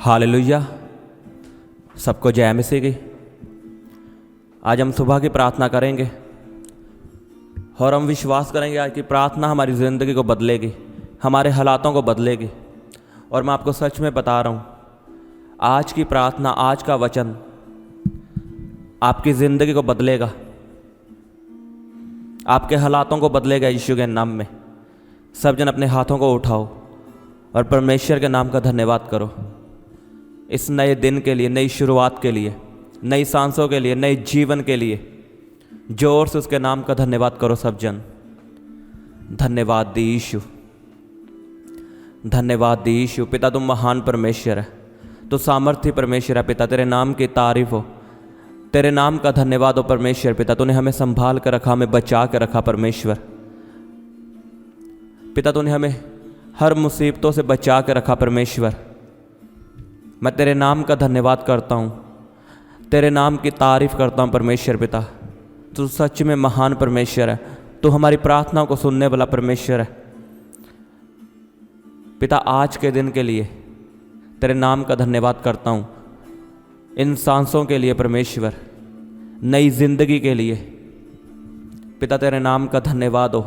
Hallelujah. सबको जय मसीह की। आज हम सुबह की प्रार्थना करेंगे और हम विश्वास करेंगे आज की प्रार्थना हमारी ज़िंदगी को बदलेगी, हमारे हालातों को बदलेगी। और मैं आपको सच में बता रहा हूँ, आज की प्रार्थना, आज का वचन आपकी ज़िंदगी को बदलेगा, आपके हालातों को बदलेगा यीशु के नाम में। सब जन अपने हाथों को उठाओ और परमेश्वर के नाम का धन्यवाद करो इस नए दिन के लिए, नई शुरुआत के लिए, नई सांसों के लिए, नए जीवन के लिए। जोर से उसके नाम का धन्यवाद करो सब जन। धन्यवाद दी यीशु, धन्यवाद दी यीशु। पिता तुम महान परमेश्वर है, तो सामर्थ्य परमेश्वर है। पिता तेरे नाम की तारीफ हो, तेरे नाम का धन्यवाद हो परमेश्वर। पिता तूने हमें संभाल कर रखा, हमें बचा कर रखा परमेश्वर। पिता तूने हमें हर मुसीबतों से बचा कर रखा परमेश्वर। मैं तेरे नाम का धन्यवाद करता हूँ, तेरे नाम की तारीफ करता हूँ परमेश्वर। पिता तू सच में महान परमेश्वर है, तू हमारी प्रार्थनाओं को सुनने वाला परमेश्वर है। पिता आज के दिन के लिए तेरे नाम का धन्यवाद करता हूँ, इन सांसों के लिए परमेश्वर, नई जिंदगी के लिए। पिता तेरे नाम का धन्यवाद हो,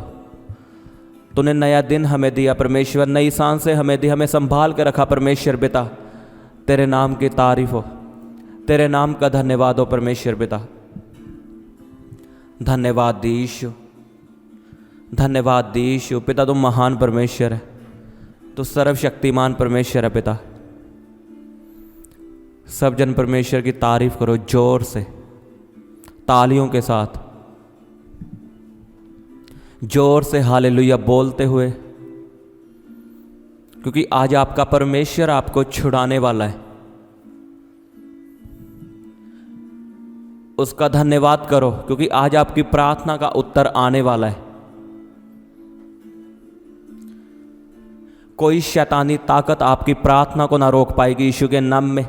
तूने नया दिन हमें दिया परमेश्वर, नई सांसें हमें दी, हमें संभाल कर रखा परमेश्वर। पिता तेरे नाम की तारीफ हो, तेरे नाम का धन्यवाद हो परमेश्वर। पिता धन्यवाद दी यीशु, धन्यवाद दी यीशु। पिता तुम महान परमेश्वर है, तो सर्वशक्तिमान परमेश्वर है। पिता सब जन परमेश्वर की तारीफ करो जोर से, तालियों के साथ, जोर से हालेलुया बोलते हुए, क्योंकि आज आपका परमेश्वर आपको छुड़ाने वाला है। उसका धन्यवाद करो, क्योंकि आज आपकी प्रार्थना का उत्तर आने वाला है। कोई शैतानी ताकत आपकी प्रार्थना को ना रोक पाएगी यीशु के नाम में।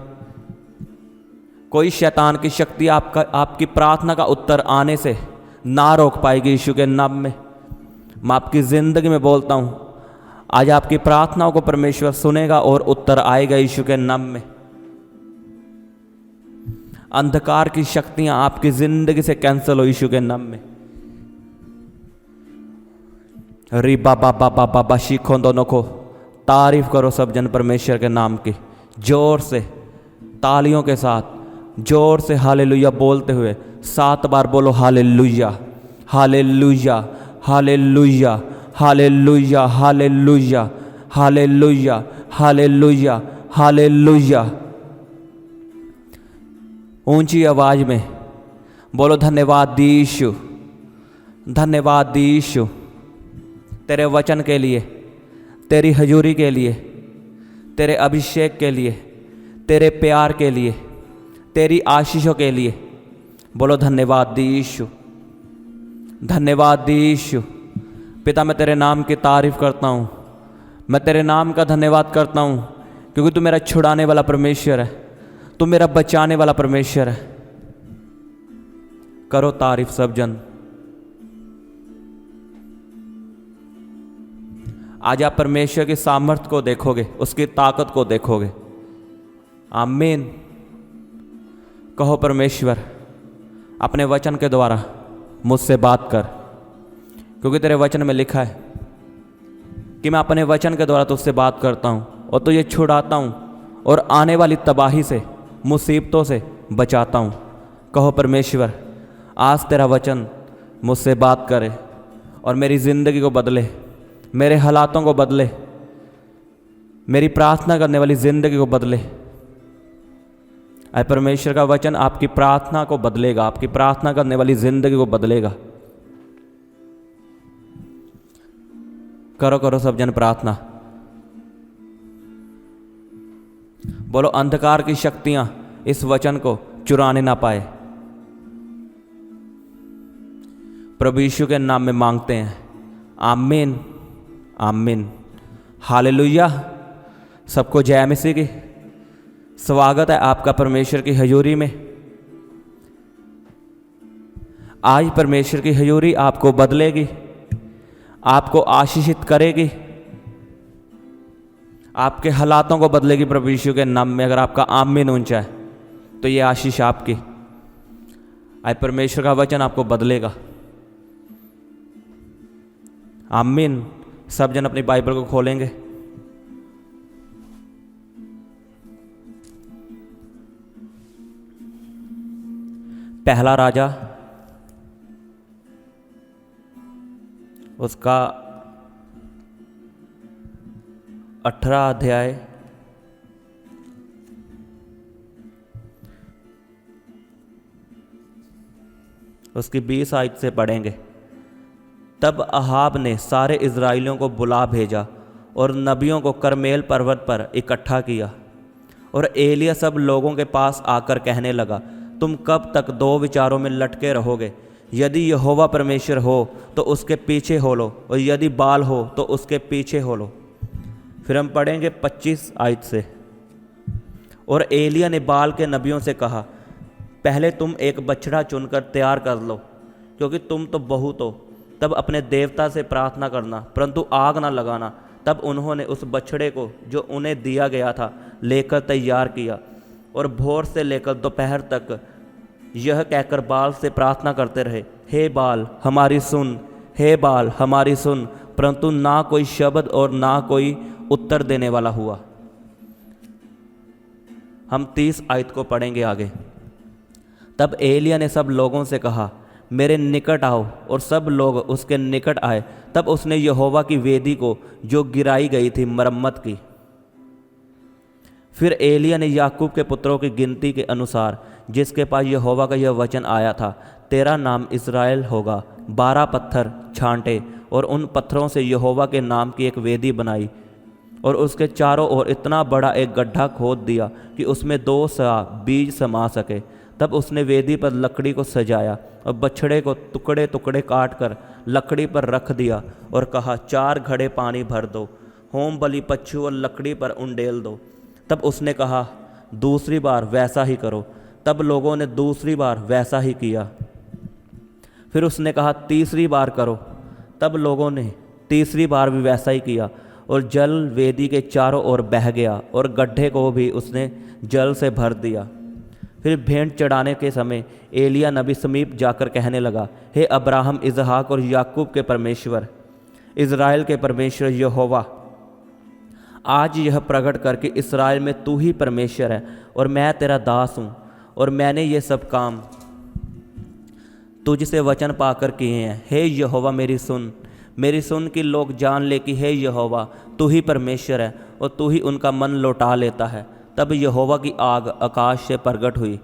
कोई शैतान की शक्ति आपकी प्रार्थना का उत्तर आने से ना रोक पाएगी यीशु के नाम में। मैं आपकी ज़िंदगी में बोलता हूँ, आज आपकी प्रार्थनाओं को परमेश्वर सुनेगा और उत्तर आएगा यीशु के नाम में। अंधकार की शक्तियाँ आपकी ज़िंदगी से कैंसिल हो यीशु के नाम में। री बाबा बाबा बाबा शीखों दोनों को तारीफ करो सब जन परमेश्वर के नाम की, जोर से, तालियों के साथ, जोर से हालेलुया बोलते हुए 7 बार बोलो hallelujah, hallelujah, hallelujah, hallelujah, hallelujah, hallelujah, hallelujah, hallelujah. ऊंची आवाज में बोलो धन्यवाद दी यीशु, धन्यवाद दी यीशु, तेरे वचन के लिए, तेरी हजूरी के लिए, तेरे अभिषेक के लिए, तेरे प्यार के लिए, तेरी आशीषों के लिए। बोलो धन्यवाद दी यीशु, धन्यवाद दी यीशु। पिता मैं तेरे नाम की तारीफ करता हूँ, मैं तेरे नाम का धन्यवाद करता हूँ, क्योंकि तू मेरा छुड़ाने वाला परमेश्वर है, तू मेरा बचाने वाला परमेश्वर है। करो तारीफ सब जन। आज आप परमेश्वर की सामर्थ्य को देखोगे, उसकी ताकत को देखोगे। आमीन। कहो परमेश्वर अपने वचन के द्वारा मुझसे बात कर, क्योंकि तेरे वचन में लिखा है कि मैं अपने वचन के द्वारा तुझसे बात करता हूँ और तुझे छुड़ाता हूँ और आने वाली तबाही से, मुसीबतों से बचाता हूँ। कहो परमेश्वर आज तेरा वचन मुझसे बात करे और मेरी ज़िंदगी को बदले, मेरे हालातों को बदले, मेरी प्रार्थना करने वाली ज़िंदगी को बदले। परमेश्वर का वचन आपकी प्रार्थना को बदलेगा, आपकी प्रार्थना करने वाली ज़िंदगी को बदलेगा। करो करो सब जन प्रार्थना। बोलो अंधकार की शक्तियां इस वचन को चुराने ना पाए। प्रभु यीशु के नाम में मांगते हैं, आमीन, आमीन, हालेलुया। सबको जय मसीह की। स्वागत है आपका परमेश्वर की हजूरी में। आज परमेश्वर की हजूरी आपको बदलेगी, आपको आशीषित करेगी, आपके हालातों को बदलेगी प्रभु यीशु के नाम में। अगर आपका आमीन ऊंचा है तो ये आशीष आपकी। आज परमेश्वर का वचन आपको बदलेगा। आमीन। सब जन अपनी बाइबल को खोलेंगे। पहला राजा उसका 18 अध्याय उसकी 20 आयत से पढ़ेंगे। तब अहाब ने सारे इज़राइलियों को बुला भेजा और नबियों को करमेल पर्वत पर इकट्ठा किया। और एलिय्याह सब लोगों के पास आकर कहने लगा, तुम कब तक दो विचारों में लटके रहोगे? यदि यहोवा परमेश्वर हो तो उसके पीछे हो लो, और यदि बाल हो तो उसके पीछे हो लो। फिर हम पढ़ेंगे 25 आयत से। और एलिय्याह ने बाल के नबियों से कहा, पहले तुम एक बछड़ा चुनकर तैयार कर लो, क्योंकि तुम तो बहुत हो। तब अपने देवता से प्रार्थना करना, परंतु आग ना लगाना। तब उन्होंने उस बछड़े को जो उन्हें दिया गया था लेकर तैयार किया, और भोर से लेकर दोपहर तक यह कहकर बाल से प्रार्थना करते रहे, हे बाल हमारी सुन, हे बाल हमारी सुन। परंतु ना कोई शब्द और ना कोई उत्तर देने वाला हुआ। हम 30 आयत को पढ़ेंगे आगे। तब एलिय्याह ने सब लोगों से कहा, मेरे निकट आओ, और सब लोग उसके निकट आए। तब उसने यहोवा की वेदी को जो गिराई गई थी मरम्मत की। फिर एलिय्याह ने याकूब के पुत्रों की गिनती के अनुसार, जिसके पास यहोवा का यह वचन आया था, तेरा नाम इस्राएल होगा, 12 पत्थर छांटे, और उन पत्थरों से यहोवा के नाम की एक वेदी बनाई, और उसके चारों ओर इतना बड़ा एक गड्ढा खोद दिया कि उसमें 2 सा बीज समा सके। तब उसने वेदी पर लकड़ी को सजाया और बछड़े को टुकड़े टुकड़े काट कर लकड़ी पर रख दिया, और कहा, 4 घड़े पानी भर दो, होम बलि पच्छू और लकड़ी पर उंडेल दो। तब उसने कहा, दूसरी बार वैसा ही करो। तब लोगों ने दूसरी बार वैसा ही किया। फिर उसने कहा, तीसरी बार करो। तब लोगों ने तीसरी बार भी वैसा ही किया, और जल वेदी के चारों ओर बह गया, और गड्ढे को भी उसने जल से भर दिया। फिर भेंट चढ़ाने के समय एलिय्याह नबी समीप जाकर कहने लगा, हे अब्राहम, इसहाक और याकूब के परमेश्वर, इज़राइल के परमेश्वर यहोवा, आज यह प्रकट करके इस्राएल में तू ही परमेश्वर है, और मैं तेरा दास हूँ, और मैंने ये सब काम तुझसे वचन पाकर किए हैं। हे यहोवा मेरी सुन कि लोग जान ले कि हे यहोवा तू ही परमेश्वर है, और तू ही उनका मन लौटा लेता है। तब यहोवा की आग आकाश से प्रगट हुई,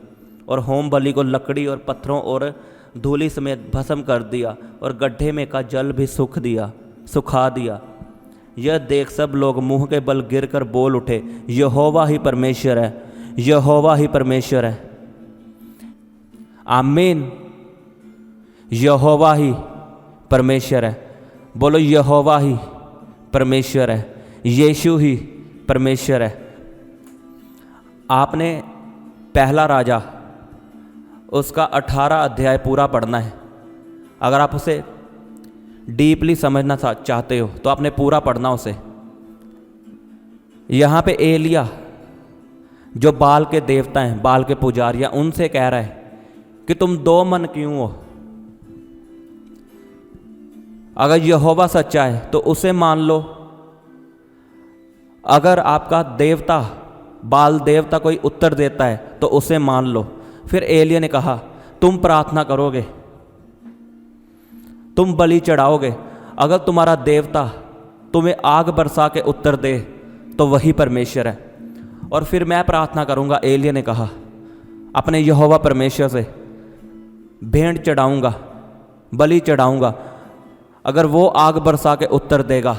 और होम बलि को लकड़ी और पत्थरों और धूलि समेत भस्म कर दिया, और गड्ढे में का जल भी सुखा दिया। यह देख सब लोग मुंह के बल गिरकर बोल उठे, यहोवा ही परमेश्वर है, यहोवा ही परमेश्वर है। आमीन। यहोवा ही परमेश्वर है। बोलो, यहोवा ही परमेश्वर है, यीशु ही परमेश्वर है। आपने पहला राजा उसका 18 अध्याय पूरा पढ़ना है। अगर आप उसे डीपली समझना चाहते हो तो आपने पूरा पढ़ना उसे। यहाँ पे एलिय्याह जो बाल के देवता हैं, बाल के पुजारियाँ, उनसे कह रहा है कि तुम 2 मन क्यों हो? अगर यहोवा सच्चा है तो उसे मान लो। अगर आपका देवता बाल देवता कोई उत्तर देता है तो उसे मान लो। फिर एलिय्याह ने कहा, तुम प्रार्थना करोगे, तुम बलि चढ़ाओगे, अगर तुम्हारा देवता तुम्हें आग बरसा के उत्तर दे तो वही परमेश्वर है। और फिर मैं प्रार्थना करूंगा, एलिय्याह ने कहा, अपने यहोवा परमेश्वर से भेंट चढ़ाऊंगा, बलि चढ़ाऊंगा, अगर वो आग बरसा के उत्तर देगा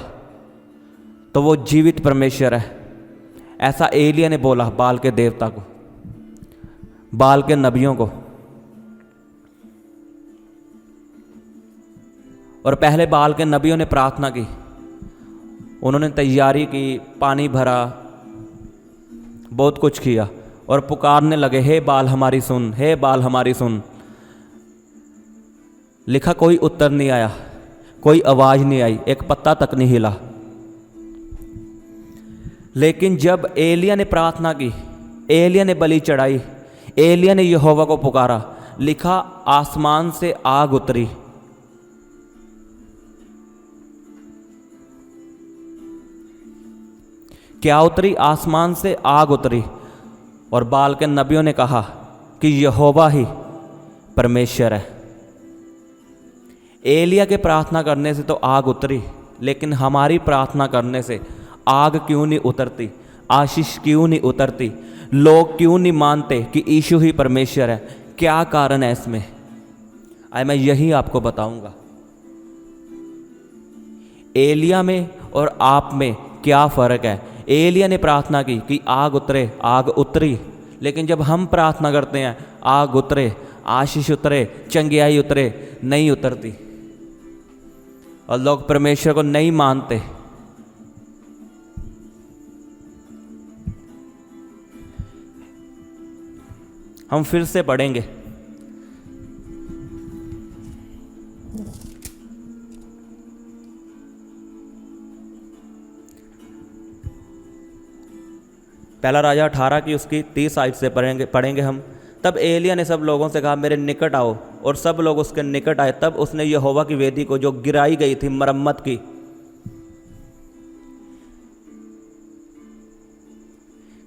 तो वो जीवित परमेश्वर है। ऐसा एलिय्याह ने बोला बाल के देवता को, बाल के नबियों को। और पहले बाल के नबियों ने प्रार्थना की, उन्होंने तैयारी की, पानी भरा, बहुत कुछ किया, और पुकारने लगे, हे बाल हमारी सुन, हे बाल हमारी सुन। लिखा कोई उत्तर नहीं आया, कोई आवाज़ नहीं आई, एक पत्ता तक नहीं हिला। लेकिन जब एलिया ने प्रार्थना की, एलिया ने बलि चढ़ाई, एलिया ने यहोवा को पुकारा, लिखा आसमान से आग उतरी। क्या उतरी? आसमान से आग उतरी। और बाल के नबियों ने कहा कि यहोवा ही परमेश्वर है। एलिया के प्रार्थना करने से तो आग उतरी, लेकिन हमारी प्रार्थना करने से आग क्यों नहीं उतरती? आशीष क्यों नहीं उतरती? लोग क्यों नहीं मानते कि यीशु ही परमेश्वर है? क्या कारण है इसमें? आए मैं यही आपको बताऊंगा। एलिया में और आप में क्या फ़र्क है? एलिया ने प्रार्थना की कि आग उतरे, आग उतरी। लेकिन जब हम प्रार्थना करते हैं आग उतरे, आशीष उतरे, चंगियाई उतरे, नहीं उतरती। और लोग परमेश्वर को नहीं मानते। हम फिर से पढ़ेंगे। पहला राजा 18 की उसकी 30 आयत से पढ़ेंगे हम। तब एलिया ने सब लोगों से कहा, मेरे निकट आओ। और सब लोग उसके निकट आए। तब उसने यहोवा की वेदी को जो गिराई गई थी मरम्मत की।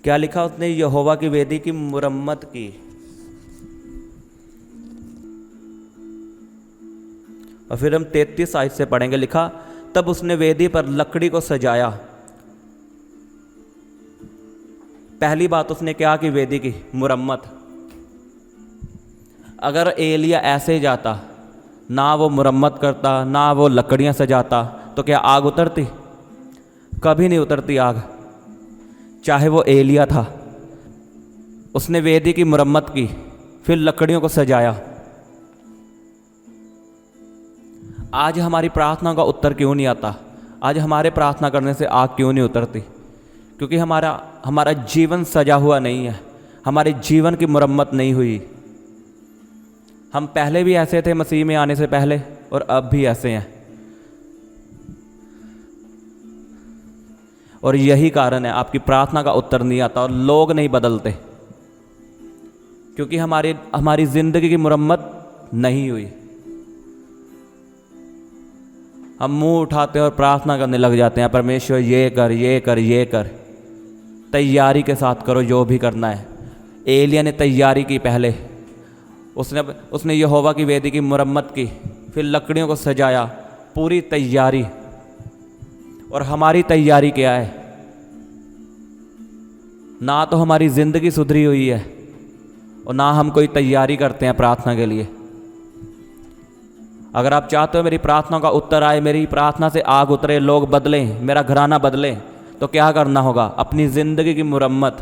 क्या लिखा उसने? यहोवा की वेदी की मुरम्मत की। और फिर हम 33 आयत से पढ़ेंगे। लिखा, तब उसने वेदी पर लकड़ी को सजाया। पहली बात उसने क्या की? वेदी की मुरम्मत। अगर एलिया ऐसे जाता, ना वो मुरम्मत करता, ना वो लकड़ियां सजाता, तो क्या आग उतरती? कभी नहीं उतरती आग। चाहे वो एलिया था, उसने वेदी की मुरम्मत की, फिर लकड़ियों को सजाया। आज हमारी प्रार्थना का उत्तर क्यों नहीं आता? आज हमारे प्रार्थना करने से आग क्यों नहीं उतरती? क्योंकि हमारा जीवन सजा हुआ नहीं है, हमारे जीवन की मुरम्मत नहीं हुई। हम पहले भी ऐसे थे मसीह में आने से पहले, और अब भी ऐसे हैं। और यही कारण है आपकी प्रार्थना का उत्तर नहीं आता और लोग नहीं बदलते, क्योंकि हमारी जिंदगी की मुरम्मत नहीं हुई। हम मुंह उठाते हैं और प्रार्थना करने लग जाते हैं, परमेश्वर ये कर, ये कर, ये कर। तैयारी के साथ करो जो भी करना है। एलिया ने तैयारी की पहले। उसने यहोवा की वेदी की मुरम्मत की, फिर लकड़ियों को सजाया, पूरी तैयारी। और हमारी तैयारी क्या है? ना तो हमारी ज़िंदगी सुधरी हुई है और ना हम कोई तैयारी करते हैं प्रार्थना के लिए। अगर आप चाहते हो मेरी प्रार्थना का उत्तर आए, मेरी प्रार्थना से आग उतरे, लोग बदलें, मेरा घराना बदले, तो क्या करना होगा? अपनी ज़िंदगी की मुरम्मत,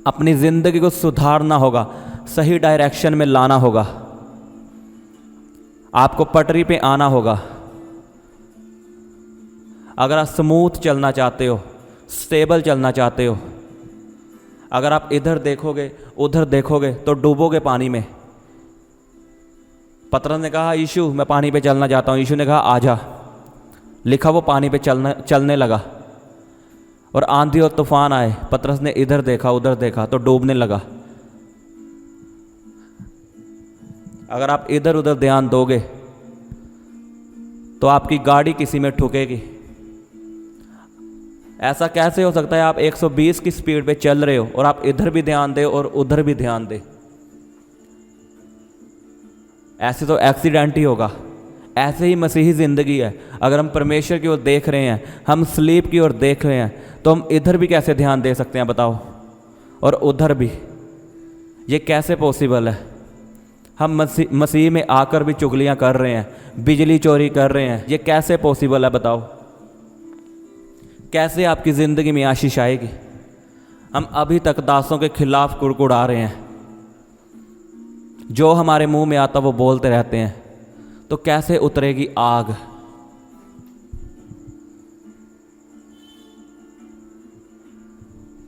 अपनी ज़िंदगी को सुधारना होगा, सही डायरेक्शन में लाना होगा। आपको पटरी पे आना होगा। अगर आप स्मूथ चलना चाहते हो, स्टेबल चलना चाहते हो, अगर आप इधर देखोगे उधर देखोगे तो डूबोगे पानी में। पतरस ने कहा, यीशु मैं पानी पे चलना चाहता हूँ। यीशु ने कहा आजा। लिखा वो पानी पे चलने लगा और आंधी और तूफान आए। पतरस ने इधर देखा उधर देखा तो डूबने लगा। अगर आप इधर उधर ध्यान दोगे तो आपकी गाड़ी किसी में ठुकेगी। ऐसा कैसे हो सकता है? आप 120 की स्पीड पे चल रहे हो और आप इधर भी ध्यान दे और उधर भी ध्यान दे। ऐसे तो एक्सीडेंट ही होगा। ऐसे ही मसीही ज़िंदगी है। अगर हम परमेश्वर की ओर देख रहे हैं, हम स्लीप की ओर देख रहे हैं, तो हम इधर भी कैसे ध्यान दे सकते हैं बताओ? और उधर भी। ये कैसे पॉसिबल है? हम मसीह में आकर भी चुगलियां कर रहे हैं, बिजली चोरी कर रहे हैं। ये कैसे पॉसिबल है बताओ? कैसे आपकी ज़िंदगी में आशीष आएगी? हम अभी तक दासों के खिलाफ कुड़कुड़ा रहे हैं। जो हमारे मुंह में आता वो बोलते रहते हैं। तो कैसे उतरेगी आग?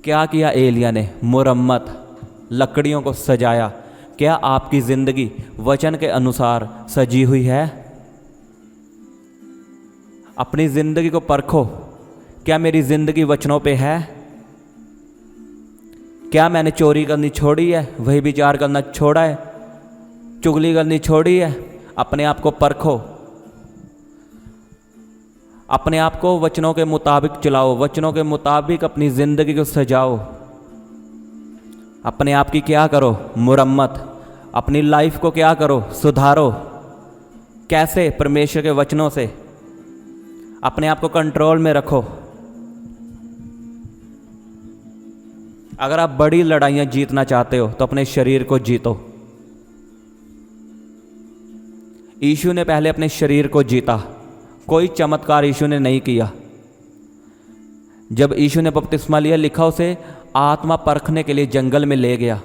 क्या किया एलिया ने? मुरम्मत, लकड़ियों को सजाया। क्या आपकी ज़िंदगी वचन के अनुसार सजी हुई है? अपनी ज़िंदगी को परखो। क्या मेरी ज़िंदगी वचनों पे है? क्या मैंने चोरी करनी छोड़ी है, वही विचार करना छोड़ा है, चुगली करनी छोड़ी है? अपने आप को परखो, अपने आप को वचनों के मुताबिक चलाओ, वचनों के मुताबिक अपनी ज़िंदगी को सजाओ। अपने आप की क्या करो? मुरम्मत। अपनी लाइफ को क्या करो? सुधारो। कैसे? परमेश्वर के वचनों से। अपने आप को कंट्रोल में रखो। अगर आप बड़ी लड़ाइयाँ जीतना चाहते हो तो अपने शरीर को जीतो। यीशु ने पहले अपने शरीर को जीता। कोई चमत्कार यीशु ने नहीं किया। जब यीशु ने बपतिस्मा लिया, लिखा उसे आत्मा परखने के लिए जंगल में ले गया।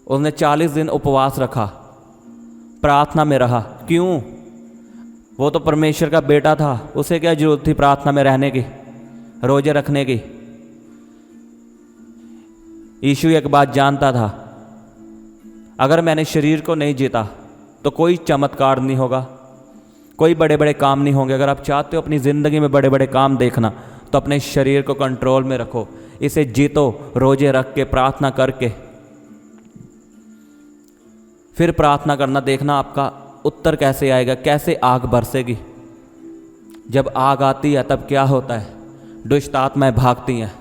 उसने 40 दिन उपवास रखा, प्रार्थना में रहा। क्यों? वो तो परमेश्वर का बेटा था, उसे क्या जरूरत थी प्रार्थना में रहने की, रोजे रखने की? यीशु एक बात जानता था, अगर मैंने शरीर को नहीं जीता तो कोई चमत्कार नहीं होगा, कोई बड़े बड़े काम नहीं होंगे। अगर आप चाहते हो अपनी ज़िंदगी में बड़े बड़े काम देखना तो अपने शरीर को कंट्रोल में रखो, इसे जीतो, रोजे रख के, प्रार्थना करके। फिर प्रार्थना करना, देखना आपका उत्तर कैसे आएगा, कैसे आग बरसेगी। जब आग आती है तब क्या होता है? दुष्ट आत्माएं भागती हैं,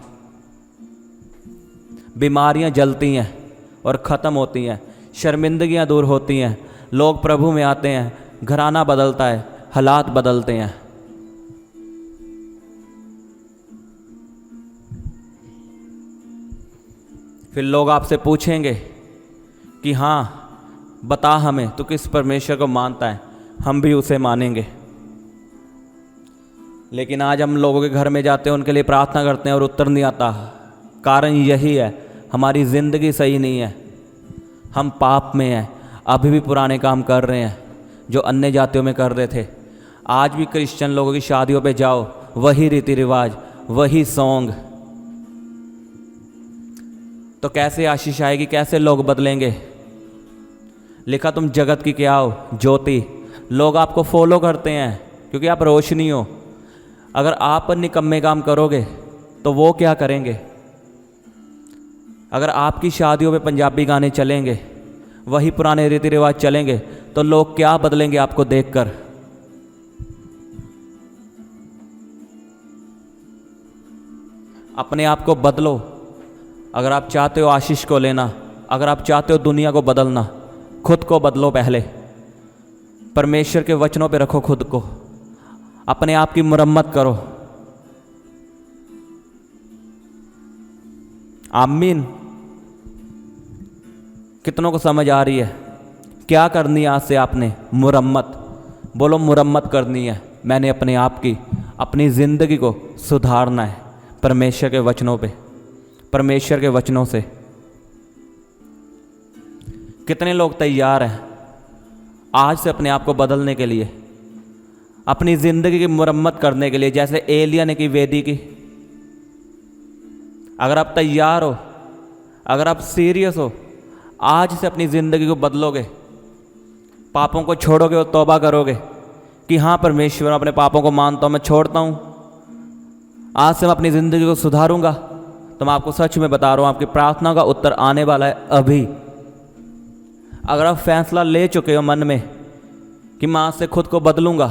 बीमारियां जलती हैं और ख़त्म होती हैं, शर्मिंदगियां दूर होती हैं, लोग प्रभु में आते हैं, घराना बदलता है, हालात बदलते हैं। फिर लोग आपसे पूछेंगे कि हाँ बता हमें तू किस परमेश्वर को मानता है, हम भी उसे मानेंगे। लेकिन आज हम लोगों के घर में जाते हैं, उनके लिए प्रार्थना करते हैं और उत्तर नहीं आता। कारण यही है, हमारी ज़िंदगी सही नहीं है, हम पाप में हैं, अभी भी पुराने काम कर रहे हैं जो अन्य जातियों में कर रहे थे। आज भी क्रिश्चियन लोगों की शादियों पे जाओ, वही रीति रिवाज, वही सॉन्ग। तो कैसे आशीष आएगी, कैसे लोग बदलेंगे? लिखा तुम जगत की क्या हो? ज्योति। लोग आपको फॉलो करते हैं क्योंकि आप रोशनी हो। अगर आप निकम्मे काम करोगे तो वो क्या करेंगे? अगर आपकी शादियों में पंजाबी गाने चलेंगे, वही पुराने रीति रिवाज चलेंगे, तो लोग क्या बदलेंगे आपको देखकर? अपने आप को बदलो। अगर आप चाहते हो आशीष को लेना, अगर आप चाहते हो दुनिया को बदलना, खुद को बदलो पहले। परमेश्वर के वचनों पे रखो खुद को, अपने आप की मुरम्मत करो। आमीन। कितनों को समझ आ रही है? क्या करनी है आज से आपने? मुरम्मत। बोलो मुरम्मत करनी है। मैंने अपने आप की, अपनी ज़िंदगी को सुधारना है परमेश्वर के वचनों पे, परमेश्वर के वचनों से। कितने लोग तैयार हैं आज से अपने आप को बदलने के लिए, अपनी ज़िंदगी की मुरम्मत करने के लिए, जैसे एलिया ने की वेदी की? अगर आप तैयार हो, अगर आप सीरियस हो, आज से अपनी ज़िंदगी को बदलोगे, पापों को छोड़ोगे और तौबा करोगे कि हाँ परमेश्वर, अपने पापों को मानता हूँ, मैं छोड़ता हूँ, आज से मैं अपनी ज़िंदगी को सुधारूंगा, तो मैं आपको सच में बता रहा हूँ, आपकी प्रार्थना का उत्तर आने वाला है अभी। अगर आप फैसला ले चुके हो मन में कि मैं आज से खुद को बदलूंगा,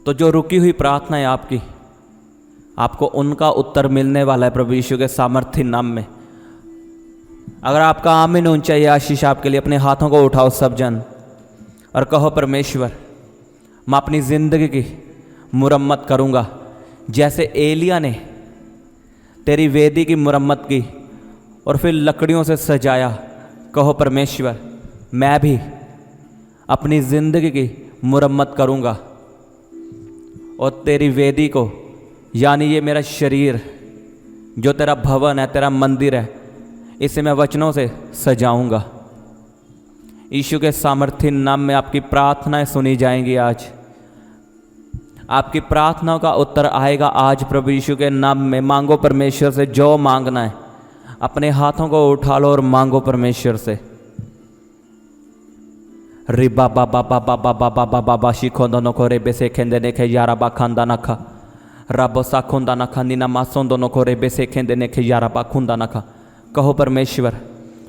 तो जो रुकी हुई प्रार्थना है आपकी, आपको उनका उत्तर मिलने वाला है प्रभु यीशु के सामर्थ्य नाम में। अगर आपका आमीन होना चाहिए आशीष आपके लिए, अपने हाथों को उठाओ सब जन और कहो परमेश्वर, मैं अपनी ज़िंदगी की मुरम्मत करूँगा, जैसे एलिया ने तेरी वेदी की मुरम्मत की और फिर लकड़ियों से सजाया। कहो परमेश्वर, मैं भी अपनी ज़िंदगी की मुरम्मत करूँगा और तेरी वेदी को, यानी ये मेरा शरीर जो तेरा भवन है, तेरा मंदिर है, इसे मैं वचनों से सजाऊंगा। यीशु के सामर्थ्य नाम में आपकी प्रार्थनाएं सुनी जाएंगी। आज आपकी प्रार्थनाओं का उत्तर आएगा आज प्रभु यीशु के नाम में। मांगो परमेश्वर से जो मांगना है, अपने हाथों को उठा लो और मांगो परमेश्वर से। रि बाबा बाबा बाबा बाबा बाबा बाशी खोंदो नो खोरे बेसे खेंदे ने खे यारा बा खांदा नखा रबो सा खुंदा नखा नीना मासों दोनों खोरे बेसे खेंदे ने खे यारा बा खुंदा नखा। कहो परमेश्वर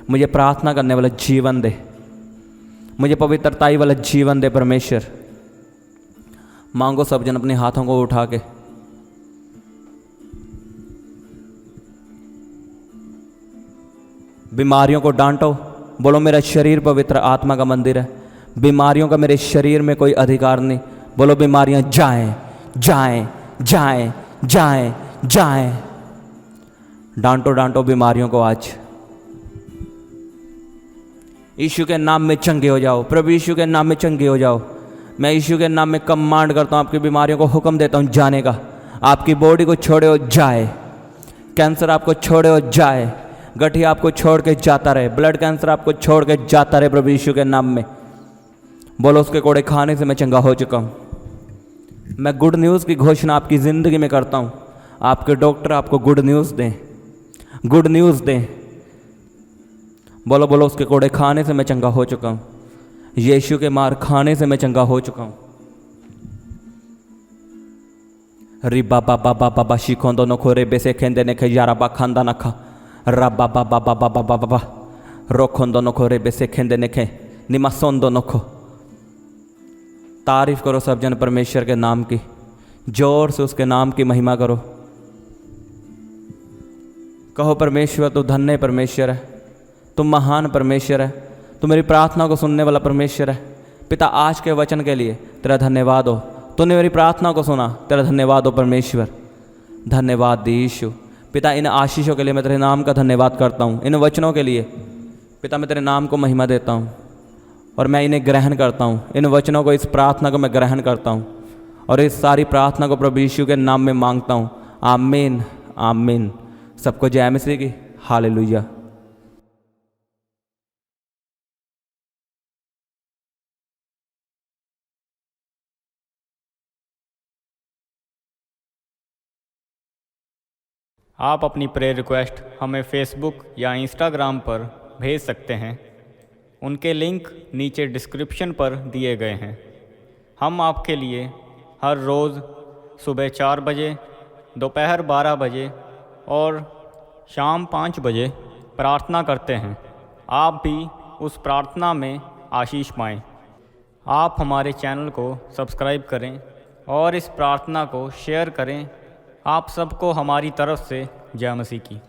मुझे प्रार्थना करने वाला जीवन दे, मुझे पवित्रताई वाला जीवन दे परमेश्वर। मांगो सब जन अपने हाथों को उठा के। बीमारियों को डांटो, बोलो मेरा शरीर पवित्र आत्मा का मंदिर है, बीमारियों का मेरे शरीर में कोई अधिकार नहीं। बोलो बीमारियां जाएं जाएं जाएं जाएं जाएं। डांटो डांटो बीमारियों को आज। यीशु के नाम में चंगे हो जाओ, प्रभु यीशु के नाम में चंगे हो जाओ। मैं यीशु के नाम में कमांड करता हूँ, आपकी बीमारियों को हुक्म देता हूँ जाने का। आपकी बॉडी को छोड़े हो जाए, कैंसर आपको छोड़े हो जाए, गठिया आपको छोड़ के जाता रहे, ब्लड कैंसर आपको छोड़ के जाता रहे प्रभु यीशु के नाम में। बोलो उसके कोड़े खाने से मैं चंगा हो चुका हूँ। मैं गुड न्यूज़ की घोषणा आपकी ज़िंदगी में करता हूँ। आपके डॉक्टर आपको गुड न्यूज़ दें, गुड न्यूज़ दें। बोलो बोलो उसके कोड़े खाने से मैं चंगा हो चुका हूँ, यीशु के मार खाने से मैं चंगा हो चुका हूँ। रि बाबा बाबा बाबा शिखों दोनों खोरे बेसे खेंदे ने खे यारा बा खांदा नखा रबा बाबा बाबा बाबा बाबा रोखों दोनों खोरे बेसे खेंदे ने खे निमासों दोनों खो। तारीफ करो सब जन परमेश्वर के नाम की, जोर से उसके नाम की महिमा करो। कहो परमेश्वर तू धन्य परमेश्वर है, तुम महान परमेश्वर है, तू मेरी प्रार्थना को सुनने वाला परमेश्वर है। पिता आज के वचन के लिए तेरा धन्यवाद हो, तूने मेरी प्रार्थना को सुना, तेरा धन्यवाद हो परमेश्वर। धन्यवाद यीशु। पिता इन आशीषों के लिए मैं तेरे नाम का धन्यवाद करता हूँ, इन वचनों के लिए पिता मैं तेरे नाम को महिमा देता हूँ और मैं इन्हें ग्रहण करता हूँ। इन वचनों को, इस प्रार्थना को मैं ग्रहण करता हूँ और इस सारी प्रार्थना को प्रभु यीशु के नाम में मांगता हूँ। आमीन आमीन। सबको जय मसीह की। हालेलुया। आप अपनी प्रेयर रिक्वेस्ट हमें फेसबुक या इंस्टाग्राम पर भेज सकते हैं। उनके लिंक नीचे डिस्क्रिप्शन पर दिए गए हैं। हम आपके लिए हर रोज़ सुबह 4 बजे, दोपहर 12 बजे और शाम 5 बजे प्रार्थना करते हैं। आप भी उस प्रार्थना में आशीष पाएं। आप हमारे चैनल को सब्सक्राइब करें और इस प्रार्थना को शेयर करें। आप सबको हमारी तरफ से जय मसीह की।